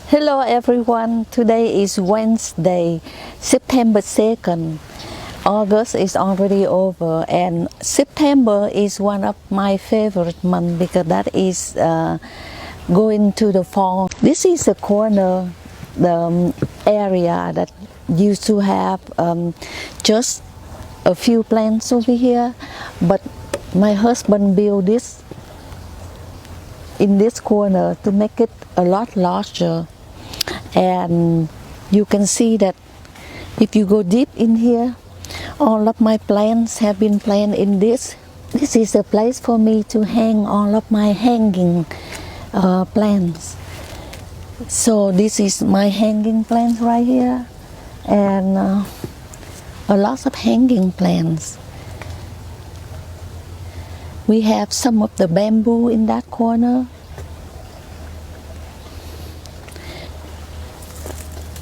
Hello everyone, today is Wednesday, September 2nd. August is already over and September is one of my favorite months because that is going to the fall. This is the corner, the area that used to have just a few plants over here, but my husband built this in this corner to make it a lot larger. And you can see that if you go deep in here, all of my plants have been planted in this. This is a place for me to hang all of my hanging plants. So this is my hanging plants right here, and a lot of hanging plants. We have some of the bamboo in that corner.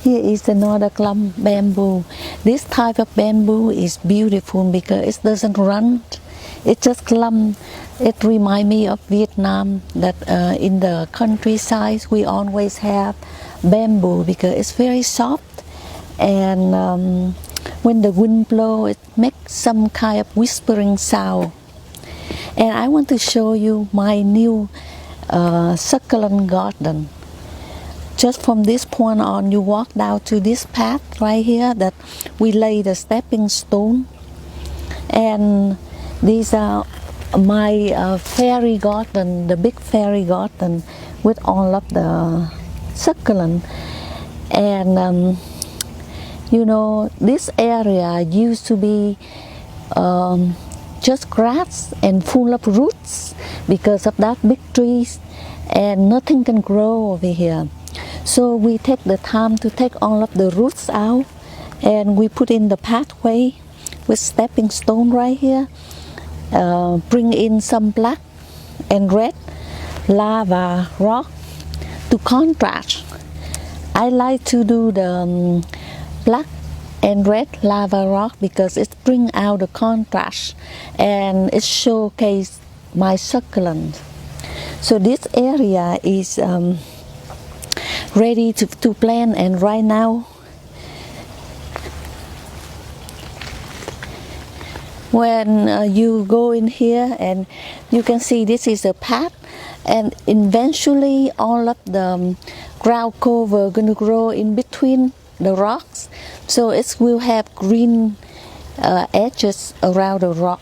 Here is another clump bamboo. This type of bamboo is beautiful because it doesn't run. It just clump. It reminds me of Vietnam, that in the countryside we always have bamboo because it's very soft, and when the wind blows it makes some kind of whispering sound. And I want to show you my new succulent garden. Just from this point on, you walk down to this path right here that we lay the stepping stone. And these are my fairy garden, the big fairy garden with all of the succulent. And you know, this area used to be just grass and full of roots because of that big trees, and nothing can grow over here. So we take the time to take all of the roots out, and we put in the pathway with stepping stone right here. Bring in some black and red lava rock to contrast. I like to do the black and red lava rock because it brings out the contrast and it showcases my succulent. So this area is ready to plant, and right now when you go in here and you can see this is a path, and eventually all of the ground cover going to grow in between the rocks, so it will have green edges around the rock.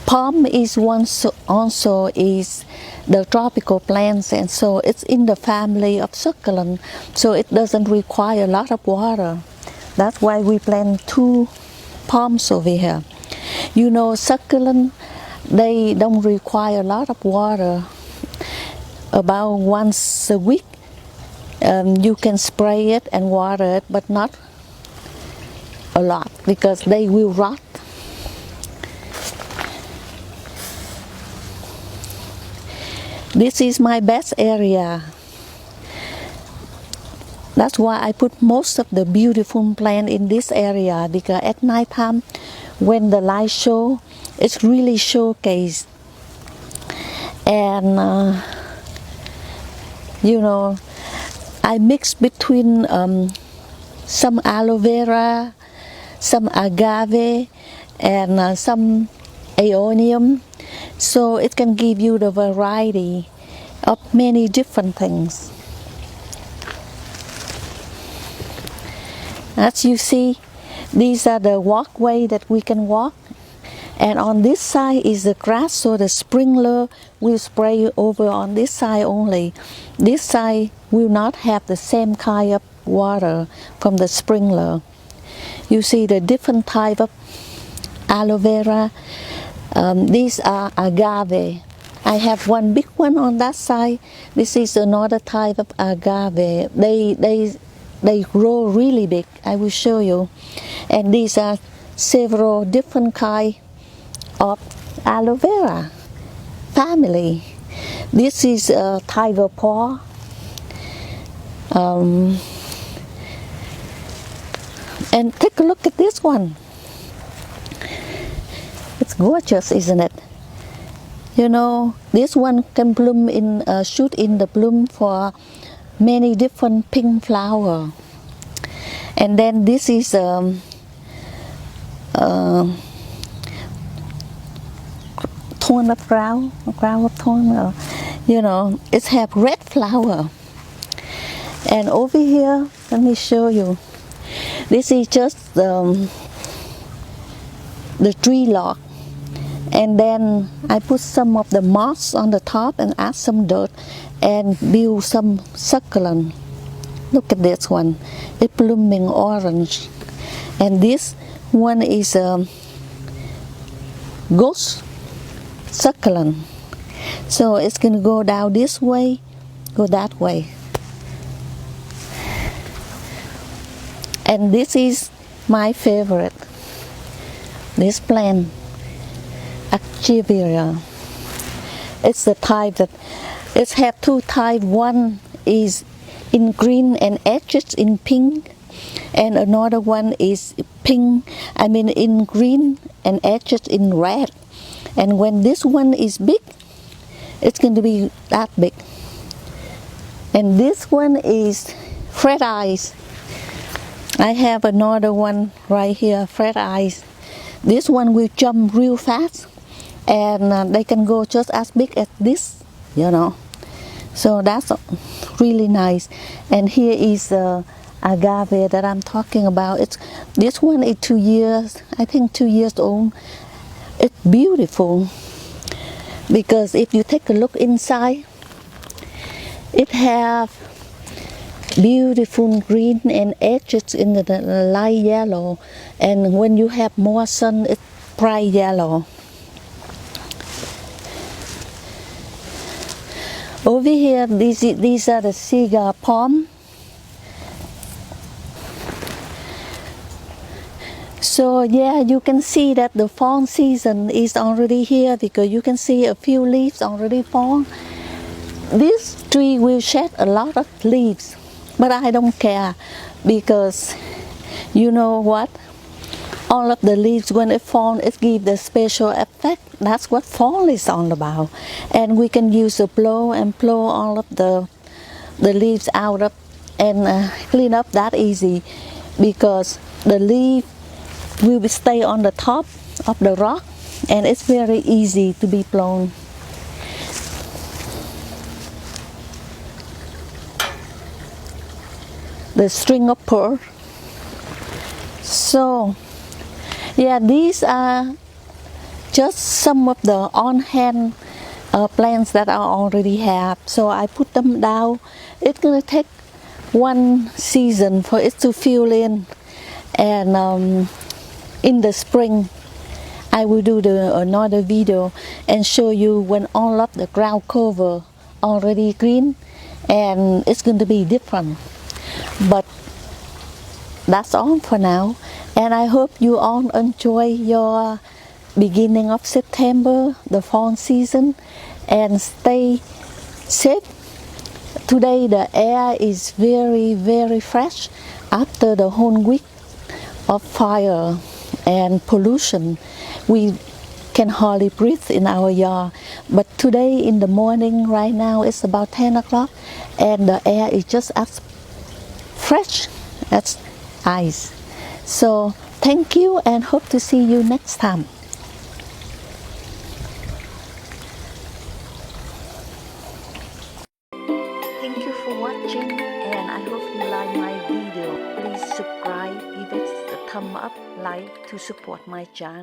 Palm is also is the tropical plants, and so it's in the family of succulent, so it doesn't require a lot of water. That's why we plant 2 palms over here. You know, succulent, they don't require a lot of water. About once a week you can spray it and water it, but not a lot because they will rot. This is my best area. That's why I put most of the beautiful plants in this area, because at night time when the light show, it's really showcased. And you know, I mix between some aloe vera, some agave, and some aeonium, so it can give you the variety of many different things. As you see, these are the walkway that we can walk, and on this side is the grass, so the sprinkler will spray over on this side only. This side will not have the same kind of water from the sprinkler. You see the different type of aloe vera. These are agave. I have one big one on that side. This is another type of agave. They grow really big. I will show you. And these are several different kinds of aloe vera family. This is a tiger paw. And take a look at this one. It's gorgeous, isn't it? You know, this one can bloom in shoot in the bloom for many different pink flower. And then this is thorn of crown of thorn, it have red flower. And over here, let me show you. This is just the tree log. And then I put some of the moss on the top and add some dirt and build some succulent. Look at this one. It's blooming orange. And this one is ghost succulent. So it's going to go down this way, go that way. And this is my favorite. This plant, Archiveria. It's the type that it have two types. One is in green and edges in pink, and another one is in green and edges in red. And when this one is big, it's going to be that big. And this one is fred eyes. I have another one right here, fred eyes. This one will jump real fast, and they can go just as big as this, So that's really nice. And here is agave that I'm talking about. This one is 2 years, I think 2 years old. It's beautiful because if you take a look inside, it have beautiful green and edges in the light yellow, and when you have more sun, it's bright yellow. Over here, these are the cigar palm. So yeah, you can see that the fall season is already here because you can see a few leaves already fall. This tree will shed a lot of leaves, but I don't care because you know what? All of the leaves, when it falls, it gives the special effect. That's what fall is all about. And we can use a blow and blow all of the leaves out of and clean up that easy, because the leaf will stay on the top of the rock and it's very easy to be blown. The string of pearl. So yeah, these are just some of the on-hand plants that I already have. So I put them down. It's gonna take one season for it to fill in, and in the spring I will do another video and show you when all of the ground cover already green, and it's going to be different. But that's all for now, and I hope you all enjoy your beginning of September, the fall season, and stay safe. Today the air is very, very fresh after the whole week of fire and pollution. We can hardly breathe in our yard, but today in the morning, right now it's about 10 o'clock, and the air is just as fresh as ice. So thank you and hope to see you next time. Thank you for watching, and I hope you like my video. Please subscribe, give it a thumb up, like to support my channel.